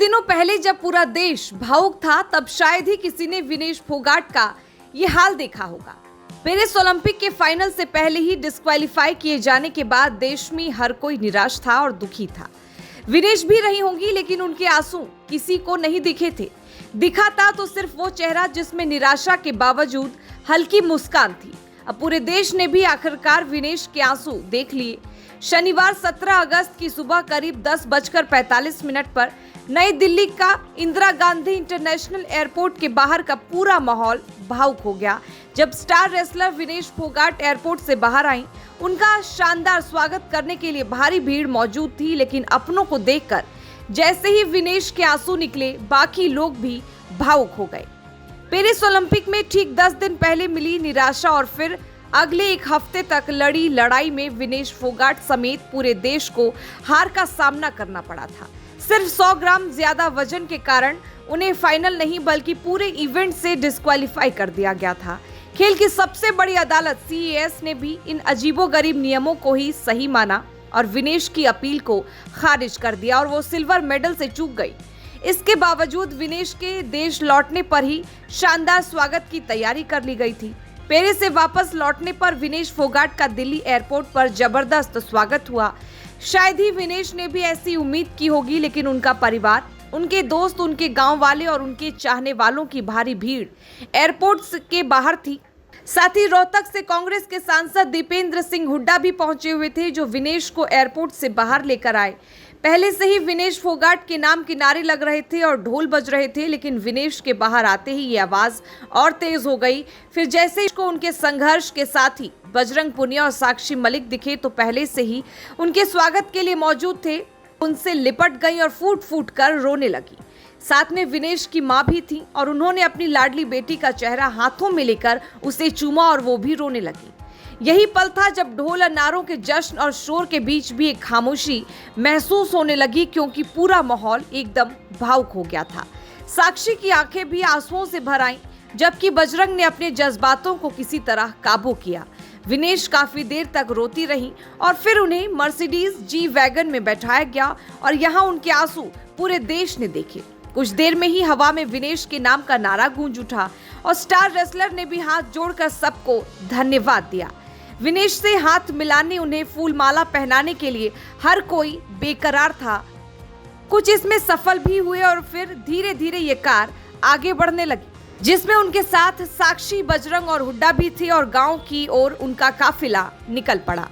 दिनों पहले जब पूरा देश भावुक था, तब शायद ही किसी ने विनेश फोगाट का ये हाल देखा होगा। पेरिस ओलंपिक के फाइनल से पहले ही डिस्क्वालीफाई किए जाने के बाद देश में हर कोई निराश था और दुखी था। विनेश भी रही होंगी, लेकिन उनके आंसू किसी को नहीं दिखे थे। दिखा था तो सिर्फ वो चेहरा जिसमें निराशा के बावजूद हल्की मुस्कान थी। अब पूरे देश ने भी आखिरकार विनेश के आंसू देख लिए। शनिवार 17 अगस्त की सुबह करीब 10:45 पर नई दिल्ली का इंदिरा गांधी इंटरनेशनल एयरपोर्ट के बाहर का पूरा माहौल भावुक हो गया। जब star wrestler Vinesh Phogat airport से बाहर आई, उनका शानदार स्वागत करने के लिए भारी भीड़ मौजूद थी। लेकिन अपनों को देखकर जैसे ही विनेश के आंसू निकले, बाकी लोग भी भावुक हो गए। पेरिस ओलंपिक में ठीक 10 दिन पहले मिली निराशा और फिर अगले एक हफ्ते तक लड़ी लड़ाई में विनेश फोगाट समेत पूरे देश को हार का सामना करना पड़ा था। सिर्फ 100 ग्राम ज्यादा वजन के कारण उन्हें फाइनल नहीं बल्कि पूरे इवेंट से डिस्क्वालीफाई कर दिया गया था। खेल की सबसे बड़ी अदालत CAS ने भी इन अजीबोगरीब नियमों को ही सही माना और विनेश की अपील को खारिज कर दिया और वो सिल्वर मेडल से चूक गई। इसके बावजूद विनेश के देश लौटने पर ही शानदार स्वागत की तैयारी कर ली गई थी। पेरिस से वापस लौटने पर विनेश फोगाट का दिल्ली एयरपोर्ट पर जबरदस्त स्वागत हुआ। शायद ही विनेश ने भी ऐसी उम्मीद की होगी, लेकिन उनका परिवार, उनके दोस्त, उनके गांव वाले और उनके चाहने वालों की भारी भीड़ एयरपोर्ट के बाहर थी। साथ ही रोहतक से कांग्रेस के सांसद दीपेंद्र सिंह हुड्डा भी पहुंचे हुए थे, जो विनेश को एयरपोर्ट से बाहर लेकर आए। पहले से ही विनेश फोगाट के नाम के नारे लग रहे थे और ढोल बज रहे थे, लेकिन विनेश के बाहर आते ही ये आवाज और तेज हो गई। फिर जैसे को उनके संघर्ष के साथी बजरंग पुनिया और साक्षी मलिक दिखे, तो पहले से ही उनके स्वागत के लिए मौजूद थे, उनसे लिपट गई और फूट फूट कर रोने लगी। साथ में विनेश की मां भी थी और उन्होंने अपनी लाडली बेटी का चेहरा हाथों में लेकर उसे चूमा और वो भी रोने लगी। यही पल था जब ढोल और नारों के जश्न और शोर के बीच भी एक खामोशी महसूस होने लगी, क्योंकि पूरा माहौल एकदम भावुक हो गया था। साक्षी की आंखें भी आंसुओं से भर आईं, जबकि बजरंग ने अपने जज्बातों को किसी तरह काबू किया। विनेश काफी देर तक रोती रही और फिर उन्हें मर्सिडीज G-वैगन में बैठाया गया और यहाँ उनके आंसू पूरे देश ने देखे। कुछ देर में ही हवा में विनेश के नाम का नारा गूंज उठा और स्टार रेसलर ने भी हाथ जोड़कर सबको धन्यवाद दिया। विनेश से हाथ मिलाने, उन्हें फूल माला पहनाने के लिए हर कोई बेकरार था। कुछ इसमें सफल भी हुए और फिर धीरे धीरे ये कार आगे बढ़ने लगी, जिसमें उनके साथ साक्षी, बजरंग और हुड्डा भी थे और गांव की ओर उनका काफिला निकल पड़ा।